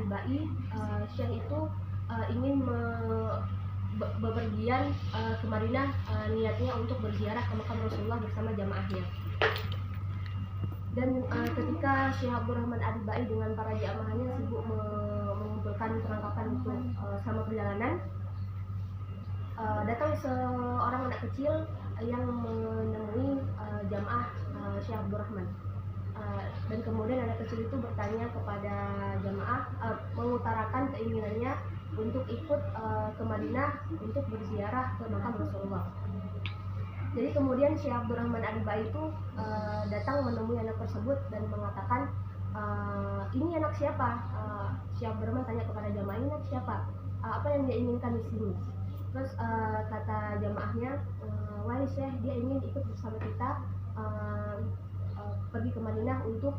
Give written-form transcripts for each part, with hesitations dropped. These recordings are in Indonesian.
Al-Bai, Syekh itu ingin bepergian ke Madinah, niatnya untuk berziarah ke makam Rasulullah bersama jamaahnya. Dan ketika Syekh Abdurrahman Al-Bai dengan para jamaahnya sibuk mengumpulkan perlengkapan untuk sama perjalanan, datang seorang anak kecil yang menemui jamaah Syekh Abdurrahman. Dan kemudian anak kecil itu bertanya kepada jamaah, mengutarakan keinginannya untuk ikut ke Madinah untuk berziarah ke makam Rasulullah. Jadi kemudian Syekh Abdurrahman Al-Bai itu datang menemui anak tersebut dan mengatakan, ini anak siapa? Syekh Abdurrahman tanya kepada jamaah, ini anak siapa? Apa yang dia inginkan di sini? Terus kata jamaahnya, wahai Syekh, dia ingin ikut bersama kita pergi ke Madinah untuk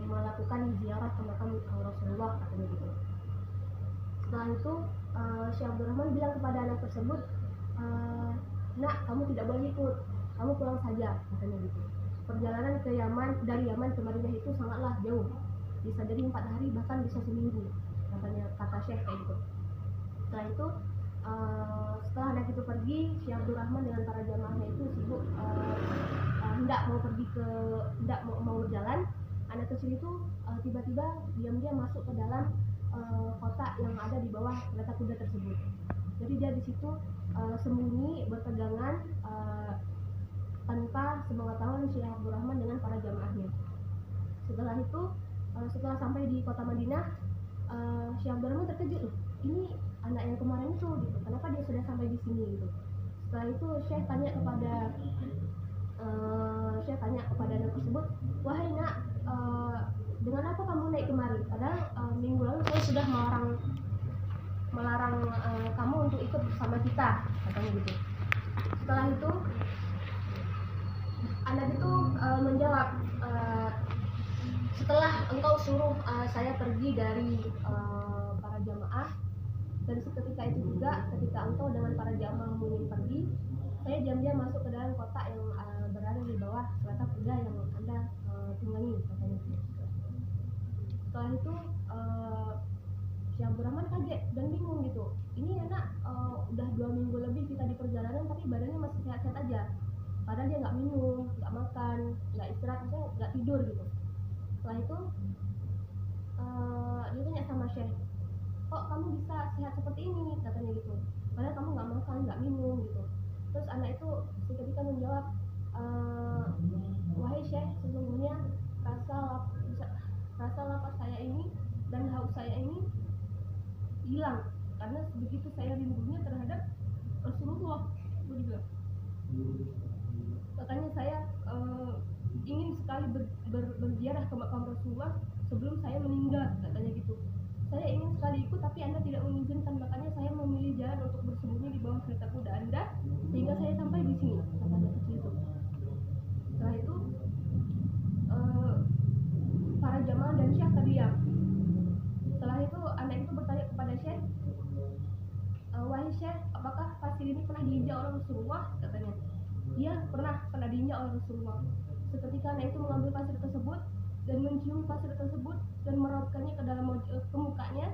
melakukan ziarah ke makam Rasulullah, katanya gitu. Setelah itu Syekh Abdurrahman bilang kepada anak tersebut, nak, kamu tidak boleh ikut, kamu pulang saja, katanya gitu. Perjalanan ke Yaman, dari Yaman ke Madinah itu sangatlah jauh, bisa jadi 4 hari bahkan bisa seminggu, kata Syekh kayak gitu. Setelah itu setelah anak itu pergi, Syekh Abdurrahman dengan para jamaahnya itu sibuk hendak mau berjalan. Anak kecil itu tiba-tiba diam-diam masuk ke dalam kotak yang ada di bawah kereta kuda tersebut. Jadi dia di situ sembunyi berpegangan tanpa sepengetahuan Syekh Abdurrahman dengan para jamaahnya. Setelah itu setelah sampai di kota Madinah, Syekh Abdurrahman terkejut, ini anak yang kemarin itu gitu, kenapa dia sudah sampai di sini gitu. Setelah itu Syekh tanya kepada anak tersebut, wahai nak, dengan apa kamu naik kemari? Padahal minggu lalu saya sudah melarang kamu untuk ikut bersama kita, katanya gitu. Setelah itu anak itu menjawab, setelah engkau suruh saya pergi dari para jamaah, dan seketika itu juga ketika engkau dengan para jamaah ingin pergi, saya diam-diam masuk ke dalam kotak yang berada di bawah kereta kuda yang Anda tunggangi, katanya gitu. Setelah itu Syekh Abdurrahman kaget dan bingung gitu. Ini anak udah 2 minggu lebih kita di perjalanan tapi badannya masih sehat-sehat aja. Padahal dia nggak minum, nggak makan, nggak istirahat, maksudnya nggak tidur gitu. Setelah itu dia tanya sama Syekh, kok kamu bisa sehat seperti ini, katanya gitu. Padahal kamu nggak makan, nggak minum gitu. Terus anak itu seketika menjawab, wahai Syekh, sesungguhnya rasa lapar saya ini dan haus saya ini hilang karena begitu saya rindunya terhadap Rasulullah. Makanya saya ingin sekali berziarah ke makam Rasulullah sebelum saya meninggal, katanya gitu. Saya ingin sekali ikut tapi Anda tidak mengizinkan, makanya saya memilih jalan untuk bersembunyi di bawah kereta kuda Anda sehingga saya sampai di sini, katanya kecil itu. Setelah itu para jamaah dan Syekh terdiam. Setelah itu anak itu bertanya kepada Syekh, wahai Syekh, apakah pasir ini pernah diinjak oleh Rasulullah, katanya. Iya, pernah diinjak oleh Rasulullah. Seketika anak itu mengambil pasir tersebut dan mencium pasir tersebut dan merautkannya ke dalam ke mukanya.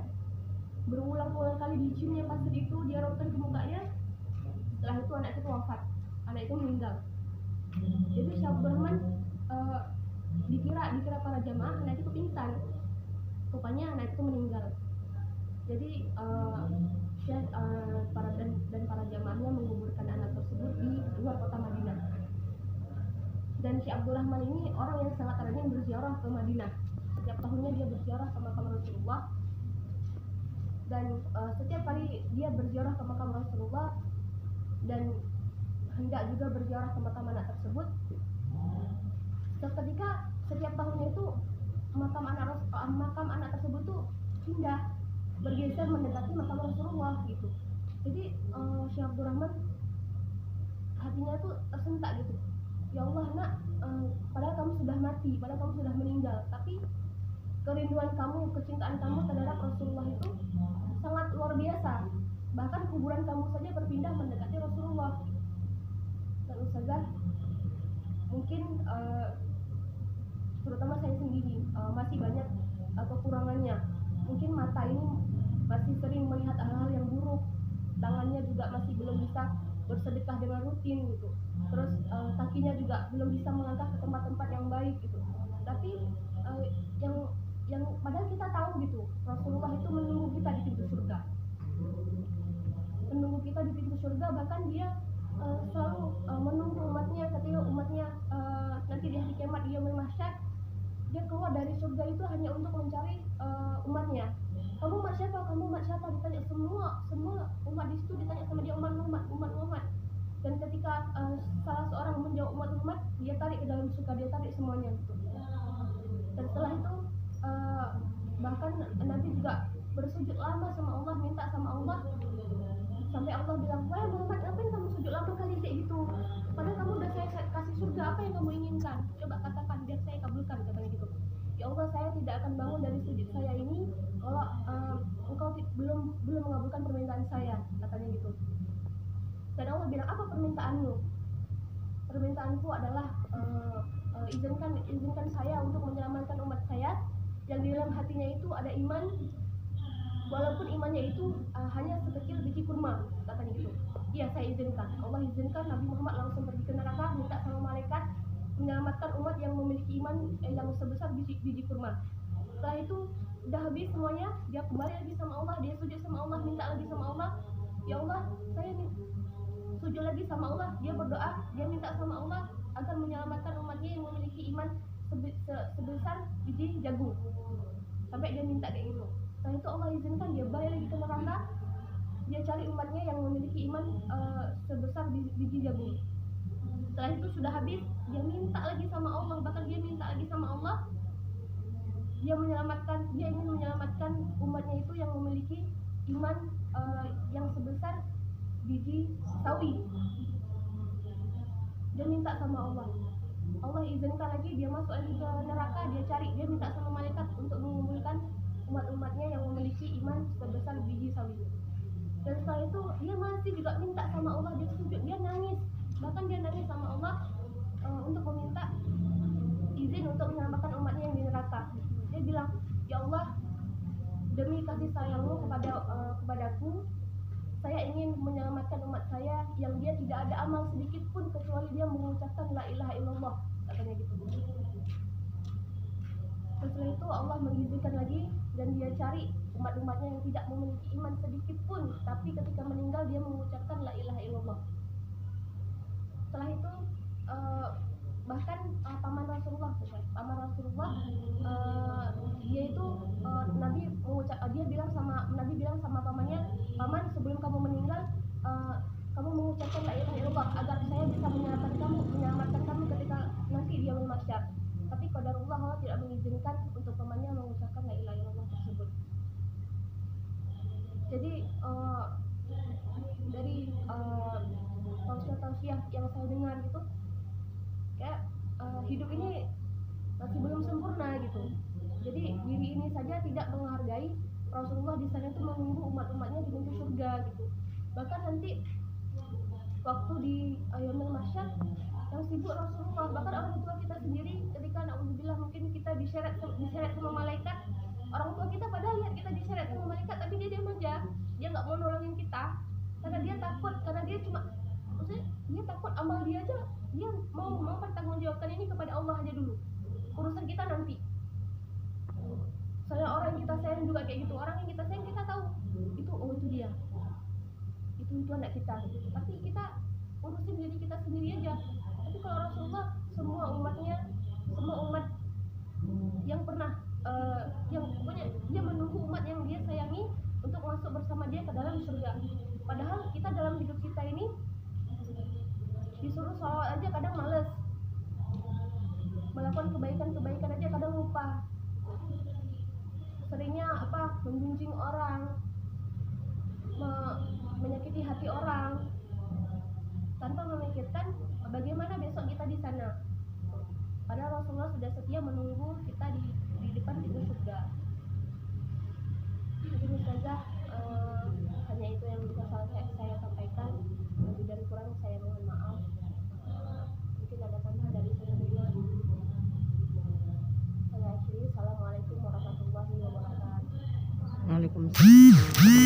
Berulang-ulang kali diciumnya pasir itu, dia rautkan ke mukanya. Setelah itu anak itu wafat, anak itu meninggal. Jadi Syekh Abdurrahman dikira para jamaah anak itu pingsan, rupanya anak itu meninggal. Jadi Syekh para jamaahnya menguburkan anak tersebut di luar kota Madinah. Dan Syekh Abdurrahman ini orang yang sangat rajin berziarah ke Madinah. Setiap tahunnya dia berziarah ke makam Rasulullah, dan setiap kali dia berziarah ke makam Rasulullah dan hendak juga berziarah ke makam anak tersebut, seketika setiap tahunnya itu makam anak tersebut tuh pindah, bergeser mendekati makam Rasulullah gitu. Jadi Syekh Abdurrahman hatinya tuh tersentak gitu. Ya Allah nak, padahal kamu sudah mati, padahal kamu sudah meninggal, tapi kerinduan kamu, kecintaan kamu terhadap Rasulullah itu sangat luar biasa. Bahkan kuburan kamu saja berpindah mendekati Rasulullah. Dan ustazah, mungkin terutama saya sendiri masih banyak kekurangannya. Mungkin mata ini masih sering melihat hal-hal yang buruk, tangannya juga masih belum bisa bersedekah dengan rutin gitu, terus kakinya juga belum bisa melangkah ke tempat-tempat yang baik gitu. Tapi yang padahal kita tahu gitu, Rasulullah itu menunggu kita di pintu surga, bahkan dia selalu menunggu umatnya ketika umatnya nanti di hari kiamat dia mahsyar, dia keluar dari surga itu hanya untuk mencari umatnya. Kamu umat siapa? Ditanya semua umat di situ, ditanya sama dia umat. Dan ketika salah seorang menjawab umat, dia tarik ke dalam surga, dia tarik semuanya gitu. Dan setelah itu bahkan Nabi juga bersujud lama sama Allah, minta sama Allah, sampai Allah bilang, wah Muhammad, ngapain kamu sujud lama kali kayak gitu, padahal kamu udah saya kasih surga, apa yang kamu inginkan, coba katakan biar saya kabulkan, katanya gitu. Ya Allah, saya tidak akan bangun dari sujud saya ini kalau engkau belum mengabulkan permintaan saya, katanya gitu. Dan Allah bilang, apa permintaanmu? Permintaanku adalah izinkan saya untuk menyelamatkan umat saya yang di dalam hatinya itu ada iman, walaupun imannya itu hanya sekecil biji kurma, katanya gitu. Iya, saya izinkan. Allah izinkan Nabi Muhammad langsung pergi ke neraka, minta sama malaikat menyelamatkan umat yang memiliki iman yang sebesar biji kurma. Setelah itu udah habis semuanya, dia kembali lagi sama Allah, dia sujud sama Allah, minta lagi sama Allah, ya Allah, saya sujud lagi sama Allah, dia berdoa, dia minta sama Allah agar menyelamatkan umatnya yang memiliki iman sebesar biji jagung, sampai dia minta kayak gitu. Setelah itu Allah izinkan dia balik lagi ke neraka, dia cari umatnya yang memiliki iman sebesar biji jagung. Setelah itu sudah habis, dia minta lagi sama Allah, bahkan dia minta lagi sama Allah, dia ingin menyelamatkan umatnya itu yang memiliki iman yang sebesar biji sawi. Dia minta sama Allah, Allah izinkan lagi, dia masuk lagi ke neraka, dia minta sama malaikat untuk mengumpulkan umat-umatnya yang memiliki iman sebesar biji sawi. Dan setelah itu dia masih juga minta sama Allah, dia sujud, dia nangis, bahkan dia nangis sama Allah untuk meminta izin untuk menyelamatkan umatnya yang di neraka. Dia bilang, ya Allah, demi kasih sayangmu kepadaku, saya ingin menyelamatkan umat saya yang dia tidak ada amal sedikit pun kecuali dia mengucapkan la ilaha illallah, katanya gitu. Setelah itu Allah mengizinkan lagi, dan dia cari umat-umatnya yang tidak memiliki iman sedikit pun, tapi ketika meninggal dia mengucapkan la ilaha illallah. Setelah itu bahkan paman Rasulullah dia itu Nabi bilang sama pamannya, paman, sebelum kamu meninggal kamu mengucapkan la ilaha illallah agar saya bisa menyelamatkan kamu ketika nanti dia mahsyar. Tapi qadarullah, Allah tidak mengizinkan untuk pamannya mengucapkan la ilaha illallah tersebut. Jadi dari tausiah yang saya dengar gitu, kayak hidup ini masih belum sempurna gitu. Jadi diri ini saja tidak menghargai, Rasulullah di sana itu menunggu umat-umatnya di pintu surga gitu. Bahkan nanti waktu di yaumul mahsyar yang sibuk Rasulullah, bahkan orang tua kita sendiri ketika naudzubillah mungkin kita diseret sama malaikat, orang tua kita padahal lihat kita diseret sama malaikat, tapi dia diam aja, dia nggak mau nolongin kita karena dia takut, dia takut amal dia aja, dia mau pertanggungjawabkan ini kepada Allah aja dulu, urusan kita nanti. Soalnya orang yang kita sayang juga kayak gitu, orang yang kita sayang kita tahu itu itu dia, itu anak kita, tapi kita urusin diri kita sendiri aja. Tapi kalau Rasulullah semua umat yang pernah yang pokoknya dia menunggu umat yang dia sayangi untuk masuk bersama dia ke dalam surga. Padahal kita dalam hidup kita ini disuruh sholawat aja kadang males, melakukan kebaikan aja kadang lupa, seringnya mengunjing orang, menyakiti hati orang tanpa memikirkan bagaimana besok kita di sana. Padahal Rasulullah sudah setia menunggu kita di depan pintu surga. Jadi saja hanya itu yang bisa saya sampaikan. Lebih dan kurang saya mohon maaf. Mungkin ada tambahan dari saya dulu. Saya akhiri. Assalamualaikum warahmatullahi wabarakatuh. Waalaikumsalam.